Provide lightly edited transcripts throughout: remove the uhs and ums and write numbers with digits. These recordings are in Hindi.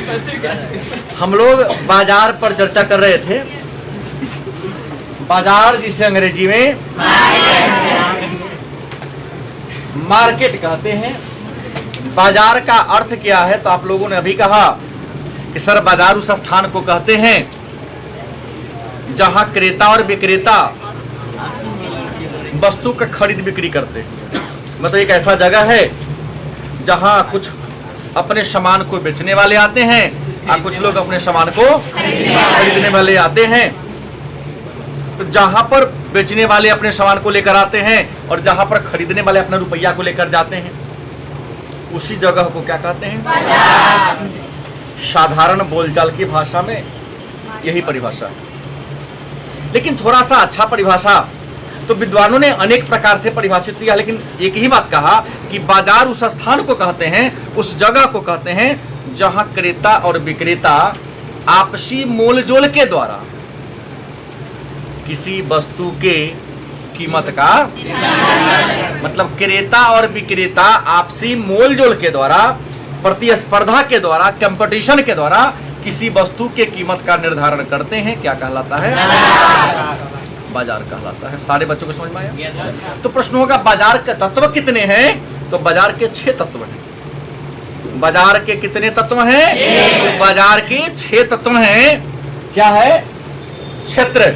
हम लोग बाजार पर चर्चा कर रहे थे। बाजार जिसे अंग्रेजी में मार्केट कहते हैं। बाजार का अर्थ क्या है? तो आप लोगों ने अभी कहा कि सर बाजार उस स्थान को कहते हैं जहां क्रेता और विक्रेता वस्तु का खरीद बिक्री करते हैं। मतलब एक ऐसा जगह है जहां कुछ अपने सामान को बेचने वाले आते हैं और कुछ लोग अपने सामान को खरीदने वाले आते हैं। तो जहां पर बेचने वाले अपने सामान को लेकर आते हैं और जहां पर खरीदने वाले अपना रुपया को लेकर जाते हैं, उसी जगह को क्या कहते हैं? बाजार। साधारण बोलचाल की भाषा में यही परिभाषा है। लेकिन थोड़ा सा अच्छा परिभाषा तो विद्वानों ने अनेक प्रकार से परिभाषित किया, लेकिन एक ही बात कहा कि बाजार उस स्थान को कहते हैं, उस जगह को कहते हैं जहां क्रेता और विक्रेता आपसी मोलजोल के द्वारा किसी वस्तु के कीमत का मतलब क्रेता और विक्रेता आपसी मोलजोल के द्वारा, प्रतिस्पर्धा के द्वारा, कंपटीशन के द्वारा किसी वस्तु के कीमत का निर्धारण करते हैं। क्या कहलाता है? बाजार कहलाता है। सारे बच्चों को समझ में आया? तो प्रश्न होगा बाजार के तत्व कितने हैं? तो बाजार के 6 तत्व हैं। बाजार के कितने तत्व हैं? तो बाजार के 6 तत्व हैं। क्या है? क्षेत्र।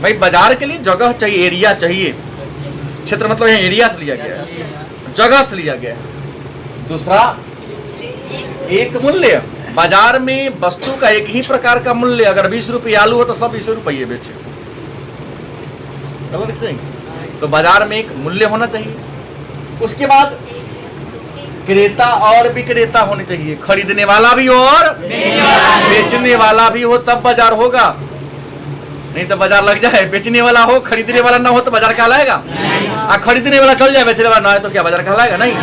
भाई बाजार के लिए जगह चाहिए, एरिया चाहिए। क्षेत्र मतलब एरिया से लिया गया है, जगह से लिया गया है। दूसरा एक मूल्य। बाजार में वस्तु का एक ही प्रकार का मूल्य, अगर 20 रुपये आलू हो तो सब 20 रुपये बेचे। तो बाजार में एक मूल्य होना चाहिए। उसके बाद क्रेता और विक्रेता होने चाहिए, खरीदने वाला भी हो और बेचने वाला भी हो, तब बाजार होगा। नहीं तो बाजार लग जाए, बेचने वाला हो खरीदने वाला ना हो तो बाजार कहलाएगा? और खरीदने वाला चल जाए बेचने वाला ना है तो क्या बाजार कहलाएगा? नहीं।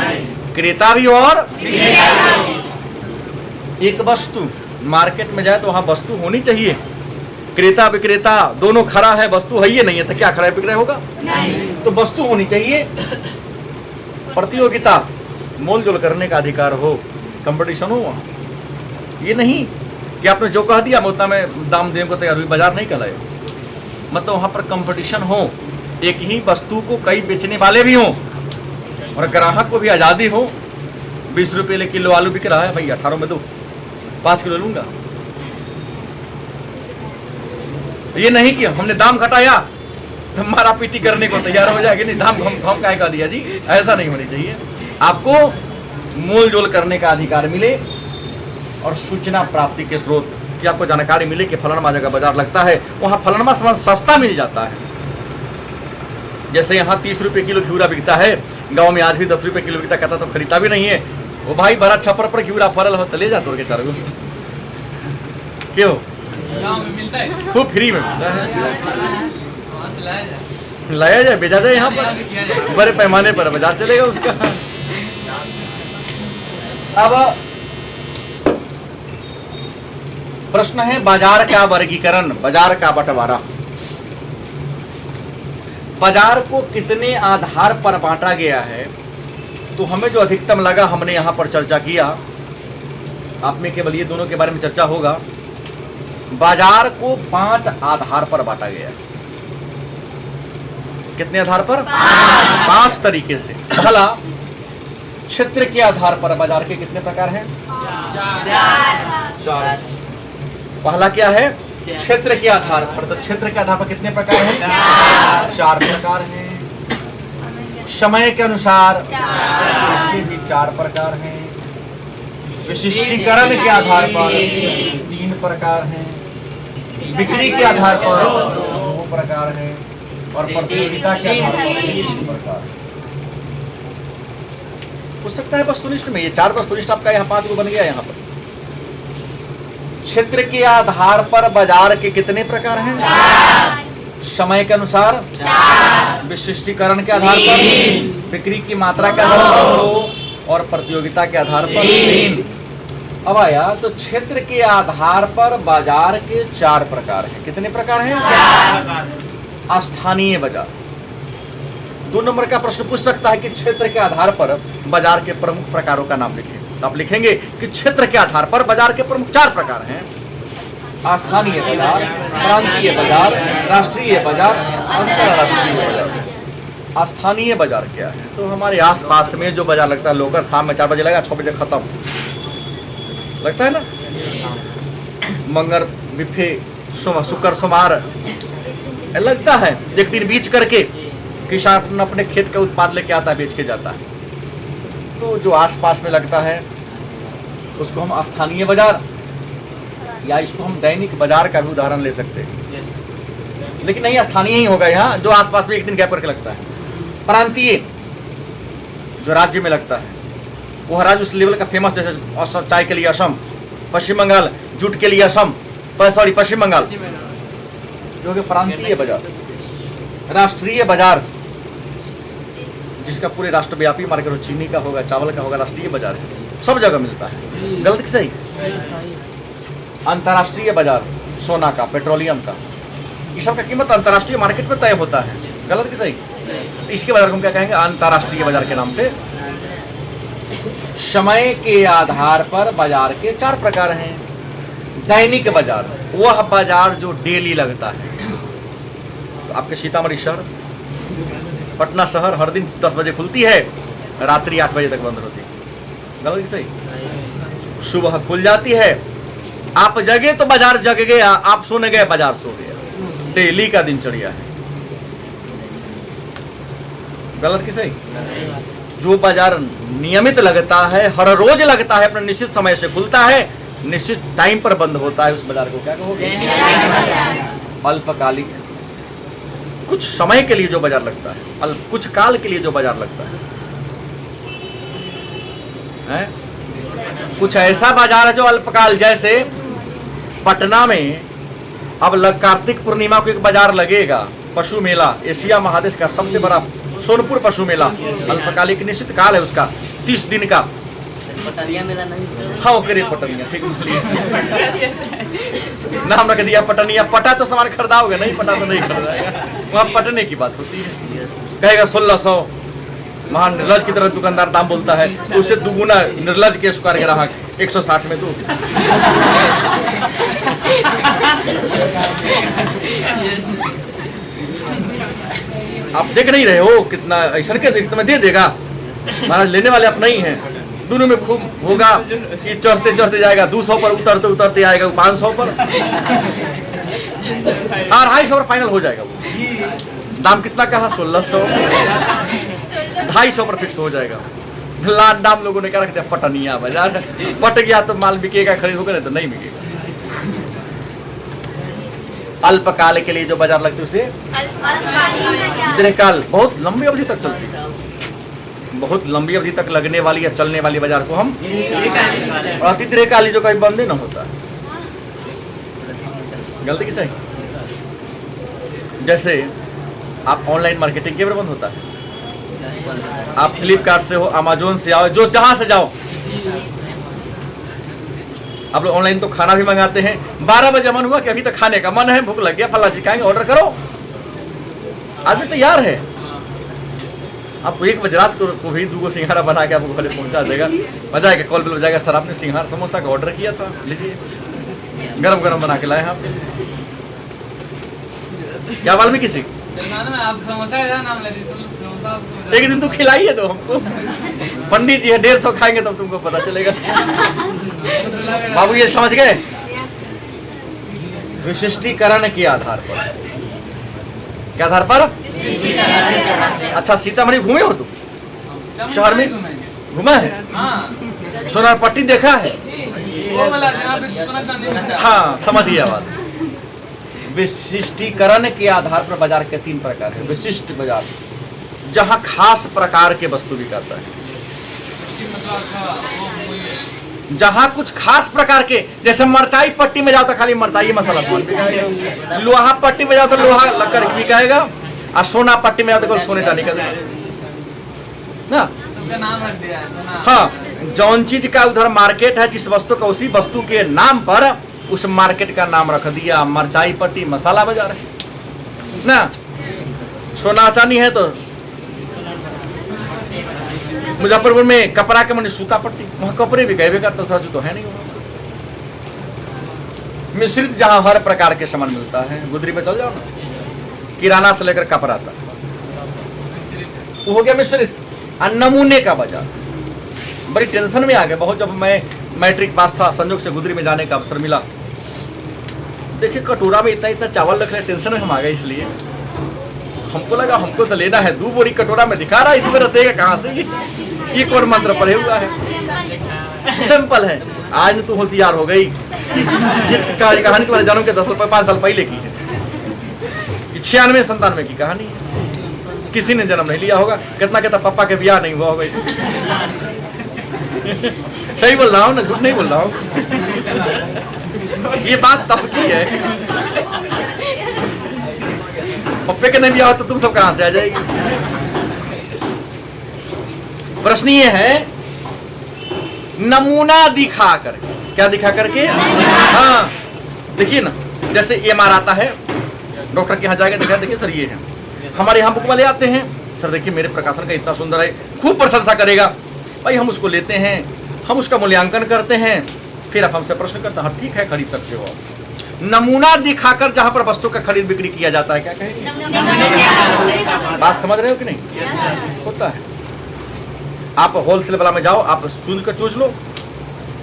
क्रेता भी और एक वस्तु मार्केट में जाए तो वहां वस्तु होनी चाहिए। क्रेता विक्रेता दोनों खड़ा है, वस्तु है ये नहीं है तो क्या खड़ा विक्रय होगा? नहीं। तो वस्तु होनी चाहिए। प्रतियोगिता, मोलजोल करने का अधिकार हो, कंपटीशन हो। ये नहीं कि आपने जो कह दिया मैं उतना में दाम देने को तैयार हुई, बाजार नहीं कहलाए। मतलब वहां पर कंपटीशन हो, एक ही वस्तु को कई बेचने वाले भी हों और ग्राहक को भी आजादी हो। 20 रुपये किलो आलू बिक रहा है, भाई 18 में दो, 5 किलो लूंगा। ये नहीं कि हमने दाम घटाया तो मारा पीटी करने को तैयार हो जाएगी। नहीं, दाम हम क्या कह दिया जी, ऐसा नहीं होनी चाहिए। आपको मोलजोल करने का अधिकार मिले और सूचना प्राप्ति के स्रोत कि आपको जानकारी मिले कि फलाना जगह बाजार लगता है, वहां फलाना सामान सस्ता मिल जाता है। जैसे यहाँ 30 रुपये किलो घिउरा बिकता है, गांव में आज भी 10 रुपये किलो बिकता, कहता तो खरीदता भी नहीं है। वो भाई बड़ा छप्पर पर घिउरा फरल हो तो ले जा तोड़ के 4 गो। क्यों? खूब फ्री में मिलता है, लाया जाए, भेजा जाए यहाँ पर बड़े पैमाने पर बाजार चलेगा उसका। अब प्रश्न है बाजार का वर्गीकरण, बाजार का बंटवारा। बाजार को कितने आधार पर बांटा गया है? तो हमें जो अधिकतम लगा हमने यहाँ पर चर्चा किया। आप में केवल ये दोनों के बारे में चर्चा होगा। बाजार को 5 आधार पर बांटा गया है। कितने आधार पर? 5 तरीके से। पहला, क्षेत्र के आधार पर बाजार के कितने प्रकार हैं? 4। पहला क्या है? क्षेत्र के आधार पर। तो क्षेत्र के आधार पर कितने प्रकार हैं? 4 प्रकार हैं। समय के अनुसार इसके भी 4 प्रकार हैं। विशिष्टीकरण के आधार पर 3 प्रकार हैं। बिक्री के आधार पर 2 प्रकार हैं और प्रतियोगिता के आधार पर 3 प्रकार। पूछ सकता है वस्तुनिष्ठ में, ये 4 वस्तुनिष्ठ आपका यहाँ 5 को बन गया। यहाँ पर क्षेत्र के आधार पर बाजार के कितने प्रकार हैं? 4। समय के अनुसार 4। विशिष्टीकरण के आधार पर, बिक्री की मात्रा के आधार पर 2 और प्रतियोगिता के आधार पर 3। अब आया तो क्षेत्र के आधार पर बाजार के 4 प्रकार हैं। कितने प्रकार हैं? 4। स्थानीय बाजार। 2 नंबर का प्रश्न पूछ सकता है कि क्षेत्र के आधार पर बाजार के प्रमुख प्रकारों का नाम लिखें। आप लिखेंगे कि क्षेत्र के आधार पर बाजार के प्रमुख 4 प्रकार हैं: स्थानीय बाजार, प्रांतीय बाजार, राष्ट्रीय बाजार, अंतरराष्ट्रीय बाजार। स्थानीय बाजार क्या है? तो हमारे आसपास में जो बाजार लगता है, लोकल शाम में 4 बजे लगा, 6 बजे खत्म लगता है ना। मंगर, बिफे, शुक्र, सोमवार लगता है, एक दिन बीच करके किसान अपने खेत का उत्पाद लेके आता है, बेच के जाता है। तो जो आसपास में लगता है उसको हम स्थानीय बाजार, या इसको हम दैनिक बाजार का भी उदाहरण ले सकते हैं, लेकिन नहीं, स्थानीय ही होगा यहाँ, जो आसपास में एक दिन गैप करके लगता है। प्रांतीय, जो राज्य में लगता है, वो राज्य उस लेवल का फेमस, जैसे चाय के लिए असम, पश्चिम बंगाल, जूट के लिए असम, पश्चिम बंगाल, जो कि प्रांतीय बाजार। राष्ट्रीय बाजार, जिसका पूरे राष्ट्रव्यापी मार्केट हो, चीनी का होगा, चावल का होगा, राष्ट्रीय बाजार है, सब जगह मिलता है। गलत कि सही? अंतर्राष्ट्रीय बाजार, सोना का, पेट्रोलियम का, ये सब का कीमत अंतर्राष्ट्रीय मार्केट में तय होता है। गलत कि सही? इसके बाजार को हम क्या कहेंगे? अंतर्राष्ट्रीय बाजार के नाम से। समय के आधार पर बाजार के 4 प्रकार हैं। दैनिक बाजार, वह बाजार जो डेली लगता है। तो आपके सीतामढ़ी शहर, पटना शहर हर दिन 10 बजे खुलती है, रात्रि 8 बजे तक बंद होती है। गलत कि सही? सुबह खुल जाती है, आप जगे तो बाजार जग गया, आप सोने गए बाजार सो गया। डेली का दिनचर्या है। गलत कि सही? जो बाजार नियमित लगता है, हर रोज लगता है, अपने निश्चित समय से खुलता है, निश्चित टाइम पर बंद होता है, उस बाजार को क्या कहोगे? अल्पकालिक, कुछ समय के लिए जो बाजार लगता है, कुछ काल के लिए जो बाजार लगता है? कुछ ऐसा बाजार है जो अल्पकाल, जैसे पटना में अब कार्तिक पूर्णिमा को एक बाजार लगेगा, पशु मेला, एशिया महादेश का सबसे बड़ा सोनपुर पशु मेला। अल्पकालिक निश्चित काल है उसका, 30 दिन का। पटनिया मेला नहीं? हाँ, ओके, पटनिया, ठीक नाम रख दिया पटनिया। पटा तो सामान खरीदाओगे, नहीं पटा तो नहीं खरीदाएगा। वहाँ पटने की बात होती है। कहेगा 1600, वहाँ निर्लज की तरह दुकानदार दाम बोलता है, उससे दुगुना निर्लज के स्क्वायर ग्राहक 160 में दो। आप देख नहीं रहे हो कितना ऐसा के में दे देगा महाराज, लेने वाले आप नहीं हैं। दोनों में खूब होगा कि चढ़ते चढ़ते जाएगा 200 पर, उतरते उतरते आएगा 500 पर, 250 पर फाइनल हो जाएगा। वो दाम कितना कहा? 1600, 250 पर फिक्स हो जाएगा। लाल दाम लोगों ने क्या रख दिया? पटनिया बाजार। पट गया तो माल बिकेगा, खरीद होगा, नहीं तो नहीं बिकेगा। अल्पकाल के लिए जो बाजार लगती है उसे दीर्घकाल, बहुत लंबी अवधि तक चलती है, बहुत लंबी अवधि तक लगने वाली या चलने वाली बाजार को हम अति दीर्घकाली, जो कहीं बंद ही ना होता। गलती किसे? जैसे आप ऑनलाइन मार्केटिंग के बंद होता है, आप फ्लिपकार्ट से हो, अमेजोन से आओ, जो जहां से जाओ, आप लोग ऑनलाइन तो खाना भी मंगाते हैं। 12 बजे मन हुआ कि अभी तक खाने का मन है, भूख लग गया, फला जी खाएंगे, ऑर्डर करो, आदमी तैयार है। आपको 1 बजे रात को भी 2 सिंघारा बना के आपको घरे पहुंचा देगा। मजा आएगा, कॉल बिल बजाएगा, सर आपने सिंघारा समोसा का ऑर्डर किया था, लीजिए, गरम गरम बना के लाए हैं आप। क्या वाल्मीकि सिंह, एक दिन तो खिलाइए दो हमको। पंडित जी है, 150 खाएंगे तब तुमको पता चलेगा। बाबू ये समझ गए? विशिष्टीकरण के आधार पर। क्या आधार पर? अच्छा, सीतामढ़ी घूमे हो तुम? शहर में घूमा है? सोनार पट्टी देखा है? हाँ, समझ गया बात। विशिष्टीकरण के आधार पर बाजार के 3 प्रकार है। विशिष्ट बाजार, जहां खास प्रकार के वस्तु बिकाता है, जहां कुछ खास प्रकार के, जैसे मरचाई पट्टी में जाओ तो खाली मरचाई मसाला सामान बिकाएगा, लोहा पट्टी में जाओ तो लोहा लकड़ बिकाएगा, और सोना पट्टी में जाओ तो सोने चांदी का ना। हाँ, जौन चीज का उधर मार्केट है, जिस वस्तु का, उसी वस्तु के नाम पर उस मार्केट का नाम रख दिया, मरचाई पट्टी मसाला बाजार है ना। सोना चांदी है तो मुजफ्फरपुर में कपड़ा के मन सूता पट्टी, वहां कपड़े भी गए करते सच तो है नहीं वहाँ। मिश्रित जहां हर प्रकार के सामान मिलता है, गुदरी में चल जाओ ना, किराना से लेकर कपड़ा तक वो हो गया मिश्रित। नमूने का बाजार, बड़ी टेंशन में आ गए बहुत। जब मैं मैट्रिक पास था, संयोग से गुदरी में जाने का अवसर मिला, देखिए कटोरा में इतना इतना चावल रख रहे, टेंशन में हम आ गए। इसलिए हमको लगा हमको तो लेना है, 2 बोरी कटोरा में दिखा रहा है, इसमें रतेगा कहाँ से ये कौन मंत्र पढ़े हुआ है? सिंपल है। आज तू होशियार हो गई। ये कहानी तुम्हारे जन्म के 5 साल पहले की है, 96-97 की कहानी है। किसी ने जन्म नहीं लिया होगा, कितना कहता पापा के ब्याह नहीं हुआ होगा इसे। सही बोल रहा हूँ ना, झूठ नहीं बोल रहा हूँ। ये बात तब की है। पप्पे के नहीं ब्याह हो तो तुम सब कहां से आ जाएगी? प्रश्न ये है, नमूना दिखा करके। क्या दिखा करके? हाँ, देखिए ना, जैसे एमआर आता है, डॉक्टर के यहाँ जाएगा, देखा देखिए सर ये है। हमारे यहाँ बुक वाले आते हैं, सर देखिए मेरे प्रकाशन का इतना सुंदर है, खूब प्रशंसा करेगा भाई। हम उसको लेते हैं, हम उसका मूल्यांकन करते हैं, फिर आप हमसे प्रश्न करते हैं, हाँ ठीक है खरीद सकते हो। नमूना दिखाकर जहां पर वस्तु का खरीद बिक्री किया जाता है, क्या कहेंगे? बात समझ रहे हो कि नहीं? होता है। आप होलसेल वाला में जाओ, आप चूज लो,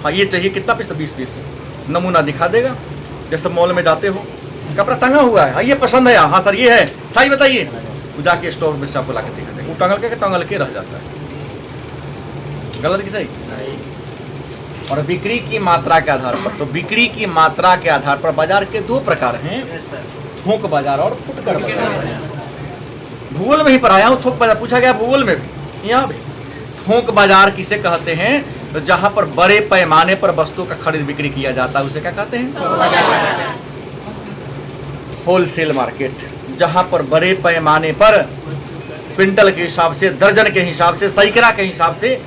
हाँ ये चाहिए, कितना पीस? तो 20 पीस। नमूना दिखा देगा। जैसे मॉल में जाते हो, कपड़ा टंगा हुआ है, हाँ ये पसंद है, हाँ सर ये है, सही बताइए, वो जाके स्टोर में से आपको लाके दिखा देगा। वो टंगल के रह जाता है। गलत कि सही? और बिक्री की मात्रा के आधार पर, तो बिक्री की मात्रा के आधार पर बाजार के 2 प्रकार हैं, थोक बाजार और फुटकर बाजार। भूगोल में ही पढ़ाया हूँ, थोक बाजार पूछा गया भूगोल में भी, यहाँ भी। थोक बाजार किसे कहते हैं? तो जहां पर बड़े पैमाने पर वस्तु का खरीद बिक्री किया जाता है, उसे क्या कहते हैं? होलसेल मार्केट, जहां पर बड़े पैमाने पर क्विंटल के हिसाब से, दर्जन के हिसाब से, सैकड़ा के हिसाब से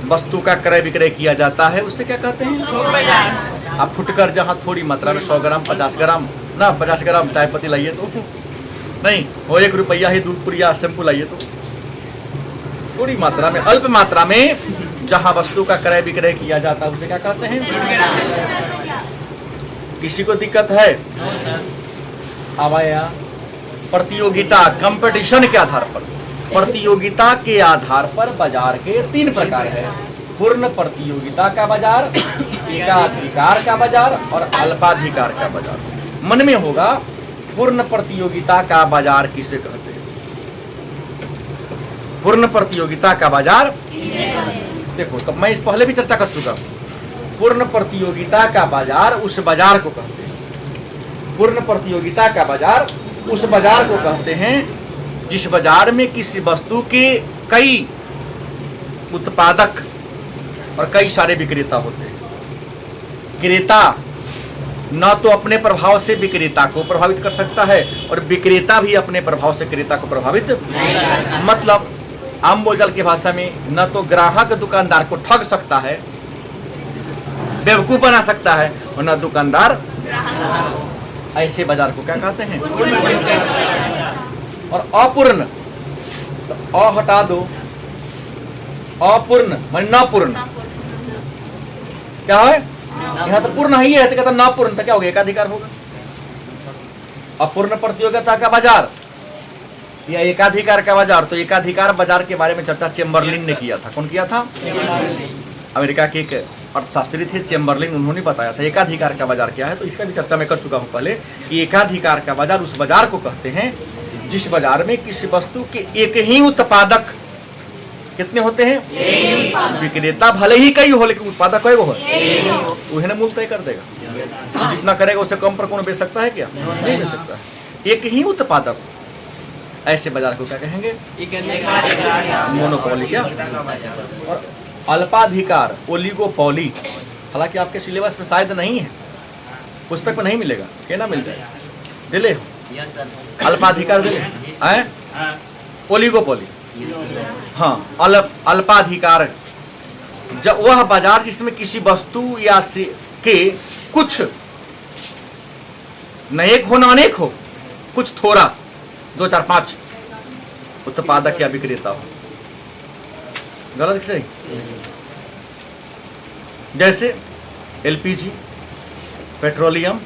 वस्तु का क्रय विक्रय किया जाता है, उससे क्या कहते हैं? आप फुटकर जहाँ थोड़ी मात्रा में 100 ग्राम 50 ग्राम ना 50 ग्राम चाय पत्ती लाइए तो नहीं, वो 1 रुपया ही दूध पुरिया शैम्पू लाइए तो, थोड़ी मात्रा में, अल्प मात्रा में जहाँ वस्तु का क्रय विक्रय किया जाता है, उसे क्या कहते हैं? किसी को दिक्कत है? आवाया प्रतियोगिता, कंपटीशन के आधार पर, प्रतियोगिता के आधार पर बाजार के 3 प्रकार है। पूर्ण प्रतियोगिता का बाजार, एकाधिकार का बाजार और अल्पाधिकार का बाजार। मन में होगा पूर्ण प्रतियोगिता का बाजार किसे कहते हैं? पूर्ण प्रतियोगिता का बाजार देखो, तो मैं इस पहले भी चर्चा कर चुका हूं। पूर्ण प्रतियोगिता का बाजार उस बाजार को कहते हैं, पूर्ण प्रतियोगिता का बाजार उस बाजार को कहते हैं जिस बाजार में किसी वस्तु के कई उत्पादक और कई सारे विक्रेता होते हैं। क्रेता न तो अपने प्रभाव से विक्रेता को प्रभावित कर सकता है और विक्रेता भी अपने प्रभाव से क्रेता को प्रभावित नहीं। मतलब आम बोलचाल की भाषा में, न तो ग्राहक दुकानदार को ठग सकता है, बेवकूफ बना सकता है, और न दुकानदार। ऐसे बाजार को क्या कहते हैं? और अपूर्ण, तो अ हटा दो, अपूर्ण मान न पूर्ण, क्या है? यहाँ तो पूर्ण ही है, तो कहता न पूर्ण, तो क्या होगा? एकाधिकार होगा। अपूर्ण प्रतियोगिता का बाजार या एकाधिकार का बाजार। तो एकाधिकार बाजार के बारे में चर्चा चेम्बरलिन ने किया था। कौन किया था? अमेरिका के एक अर्थशास्त्री थे चेम्बरलिन, उन्होंने बताया था एकाधिकार का बाजार क्या है। तो इसका भी चर्चा मैं कर चुका हूँ पहले कि एकाधिकार का बाजार उस बाजार को कहते हैं जिस बाजार में किसी वस्तु के एक ही उत्पादक कितने होते हैं? विक्रेता भले ही कई हो लेकिन उत्पादक कई हो, वही ना मूल्य तय कर देगा। जितना करेगा उससे कम पर कौन बेच सकता है? क्या नहीं बेच सकता है। एक ही उत्पादक, ऐसे बाजार को क्या कहेंगे? मोनोपोली। क्या? और अल्पाधिकार ओलिगोपोली, हालांकि आपके सिलेबस में शायद नहीं है, पुस्तक में नहीं मिलेगा, कहना मिल जाएगा। दिले अल्पाधिकार दिले हैं, ओलिगोपोली। हाँ, अल्पाधिकार जब वह बाजार जिसमें किसी वस्तु या के कुछ न एक हो न अनेक हो, कुछ थोड़ा 2 4 5 उत्पादक या विक्रेता हो। गलत कि सही? जैसे एलपीजी, पेट्रोलियम,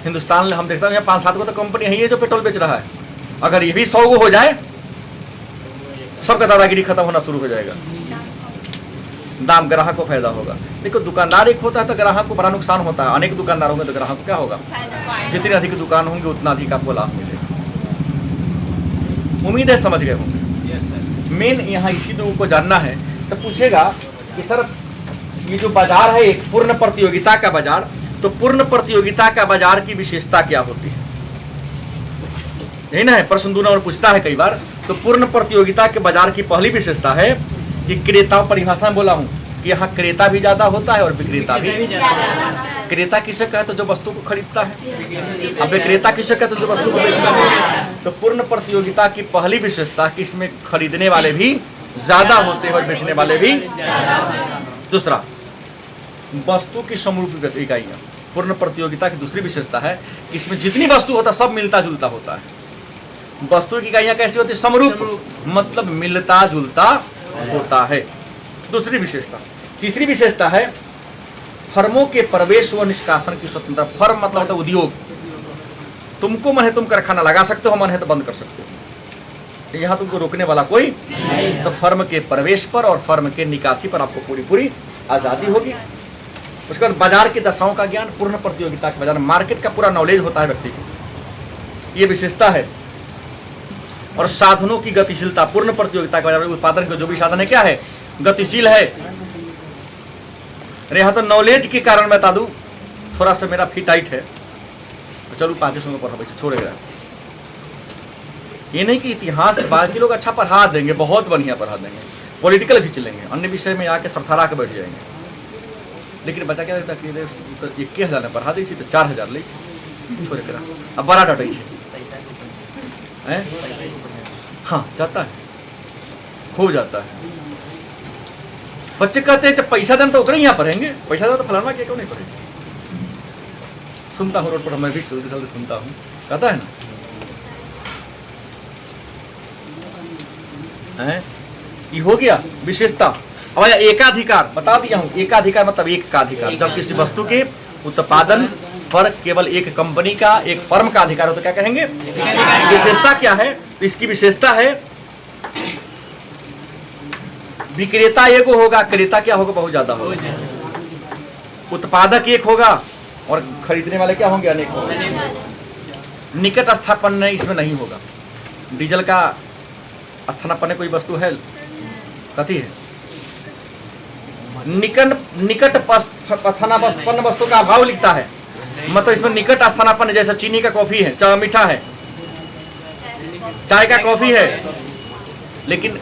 हिंदुस्तान में हम देखता हूँ यहाँ 5-7 को तो कंपनी है जो पेट्रोल बेच रहा है। अगर ये भी 100 को हो जाए, सबका दादागिरी खत्म होना शुरू हो जाएगा, दाम ग्राहक को फायदा होगा। देखो दुकानदार एक होता है तो ग्राहक को बड़ा नुकसान होता है, अनेक दुकानदार होंगे तो ग्राहक को क्या होगा? जितनी अधिक दुकान होंगे उतना अधिक आपको लाभ मिलेगा। उम्मीद है समझ गए होंगे। मेन यहाँ इसी दो को जानना है। तो पूछेगा कि सर ये जो बाजार है एक पूर्ण प्रतियोगिता का बाजार, तो पूर्ण प्रतियोगिता का बाजार की विशेषता क्या होती है? यही ना है प्रश्न 2 नंबर पूछता है कई बार। तो पूर्ण प्रतियोगिता के बाजार की पहली विशेषता है कि क्रेता, परिभाषा में बोला हूं कि यहाँ क्रेता भी ज्यादा होता है और विक्रेता भी। क्रेता किसे कहते जो वस्तु को खरीदता है, अब विक्रेता किसे कहते जो वस्तु को बेचता है। तो पूर्ण प्रतियोगिता की पहली विशेषता कि इसमें खरीदने वाले भी ज्यादा होते हैं और बेचने वाले भी। दूसरा, वस्तु की समरूप इकाइयां। पूर्ण प्रतियोगिता की दूसरी विशेषता है कि इसमें जितनी वस्तु होता है सब मिलता जुलता होता है। वस्तु की इकाइयां कैसी होती है? समरूप, मतलब मिलता जुलता होता है, दूसरी विशेषता। तीसरी विशेषता है फर्मों के प्रवेश व निष्कासन की स्वतंत्रता। फर्म मतलब होता है उद्योग, तुमको मन है तुम कारखाना लगा सकते हो, मन है तो बंद कर सकते हो, यहाँ तुमको रोकने वाला कोई नहीं। तो फर्म के प्रवेश पर और फर्म के निकासी पर आपको पूरी पूरी आजादी होगी। उसके बाद बाजार की दशाओं का ज्ञान, पूर्ण प्रतियोगिता के बाजार, मार्केट का पूरा नॉलेज होता है व्यक्ति को, ये विशेषता है। और साधनों की गतिशीलता, पूर्ण प्रतियोगिता के बाजार में उत्पादन का जो भी साधन है क्या है? गतिशील है। अरे यहाँ तो नॉलेज के कारण मैं बता दूं, थोड़ा सा मेरा फी टाइट है तो चलो 500 में पढ़ा छोड़ेगा। ये नहीं कि इतिहास बाकी लोग अच्छा पढ़ा देंगे, बहुत बढ़िया पढ़ा देंगे, पॉलिटिकल खींच लेंगे, अन्य विषय में आके थरथरा के बैठ जाएंगे, लेकिन बच्चा क्या लगता है कि 21,000 में पढ़ा दी तो 4,000 ले छोड़ के अब बड़ा डटे है। हाँ जाता है, खूब जाता है। बच्चे कहते हैं जब पैसा दें तो उतरे यहाँ पढ़ेंगे, पैसा दें तो फलाना क्या क्यों नहीं पढ़ेंगे। सुनता हूँ रोड पर, मैं भी चलते चलते सुनता हूँ, कहता है ना। ये हो गया विशेषता। अब एकाधिकार बता दिया हूँ। एकाधिकार मतलब एक का अधिकार, जब किसी वस्तु के उत्पादन पर केवल एक कंपनी का, एक फर्म का अधिकार हो तो क्या कहेंगे? विशेषता क्या है? तो इसकी विशेषता है विक्रेता एक होगा, क्रेता क्या होगा? बहुत ज्यादा होगा। उत्पादक एक होगा और खरीदने वाले क्या होंगे? अनेक होंगे। निकट स्थानापन्न इसमें नहीं होगा। डीजल का स्थानापन्न कोई वस्तु है कथी है? निकट स्थानापन्न वस्तु का अभाव लिखता है, मतलब इसमें निकट स्थानापन्न, जैसे चीनी का कॉफी है, चाय मीठा है, चाय का कॉफी है, लेकिन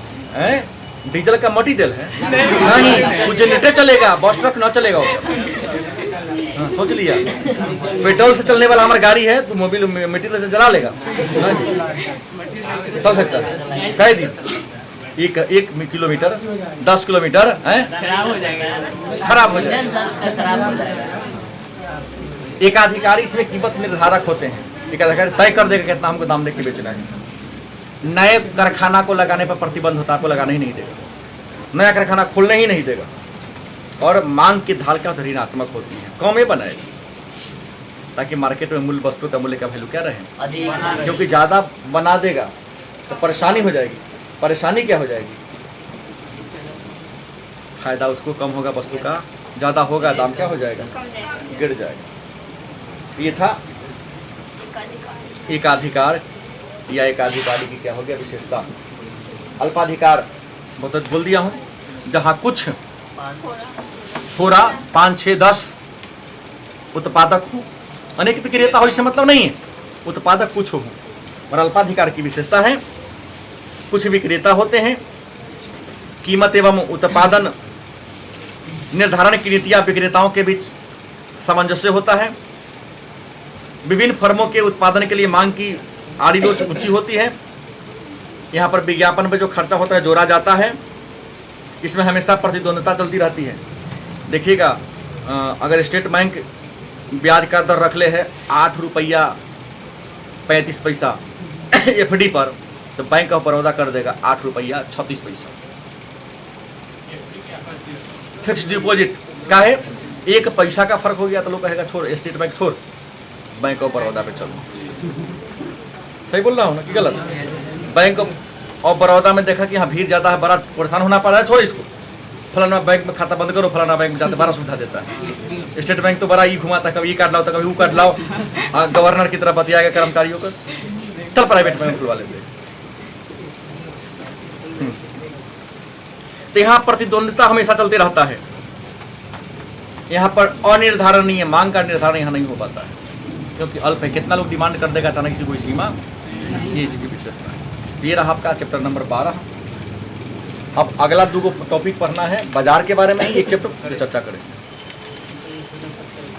डीजल का मटी तेल है नहीं, वो जनरेटर चलेगा, बस ट्रक न चलेगा। हाँ, सोच लिया पेट्रोल से चलने वाला हमारी गाड़ी है तो मोबिल मिट्टी तेल से जला लेगा, चल सकता है। कह दी एक किलोमीटर 10 किलोमीटर खराब हो जाएगा, खराब हो जाएगा। एकाधिकारी इसमें कीमत निर्धारक होते हैं। एकाधिकारी तय कर देगा कितना हमको दाम देके बेचना है। नए कारखाना को लगाने पर प्रतिबंध होता है, आपको लगाने ही नहीं देगा, नया कारखाना खोलने ही नहीं देगा। और मांग की ढाल क्या ऋणात्मक होती है, कम ही बनाएगा ताकि मार्केट में मूल वस्तु का मूल्य का वैल्यू क्या रहे, क्योंकि ज़्यादा बना देगा तो परेशानी हो जाएगी। परेशानी क्या हो जाएगी? फायदा उसको कम होगा, वस्तु का ज़्यादा होगा, दाम क्या हो जाएगा? गिर जाएगा। ये था एकाधिकार या एकाधिकारी की क्या हो गया विशेषता। अल्पाधिकार बहुत बोल दिया हूँ, जहाँ कुछ थोड़ा 5, 6, 10 उत्पादक हो, अनेक विक्रेता हो, इससे मतलब नहीं है, उत्पादक कुछ हो। और अल्पाधिकार की विशेषता है कुछ विक्रेता होते हैं, कीमत एवं उत्पादन निर्धारण की नीतियां विक्रेताओं के बीच सामंजस्य होता है। विभिन्न फर्मों के उत्पादन के लिए मांग की आड़ी रोच ऊंची होती है। यहाँ पर विज्ञापन पे जो खर्चा होता है जोड़ा जाता है। इसमें हमेशा प्रतिद्वंदता चलती रहती है। देखिएगा, अगर स्टेट बैंक ब्याज का दर रख ले है 8 रुपया 35 पैसा FD पर, तो बैंक ऑफ बड़ौदा कर देगा 8 रुपया 36 पैसा। फिक्स डिपॉजिट का है, एक पैसा का फर्क हो गया तो लोग कहेगा छोड़ स्टेट बैंक छोड़, बैंक ऑफ बड़ौदा पे चलो। सही बोल रहा हूँ ना कि गलत? बैंक ऑफ बड़ौदा में देखा कि हाँ भीड़ ज़्यादा है, बड़ा परेशान होना पड़ रहा है, छोड़ इसको, फलाना बैंक में खाता बंद करो, फलाना बैंक में जाते बड़ा सुविधा देता है। स्टेट बैंक तो बड़ा ही घुमाता है, कभी ये काट लाओ तो कभी वो काट लाओ, गवर्नर की तरह बतियाएगा कर्मचारियों को, चल प्राइवेट बैंक खुलवा लेते। तो यहाँ प्रतिद्वंदिता हमेशा चलते रहता है, यहाँ पर अनिर्धारणीय मांग का निर्धारण यहाँ नहीं हो पाता है, क्योंकि अल्प है, कितना लोग डिमांड कर देगा अचानक से कोई सीमा, ये इसकी विशेषता है। ये रहा आपका चैप्टर नंबर 12। अब अगला 2 टॉपिक पढ़ना है बाजार के बारे में ही, एक चैप्टर चर्चा करें।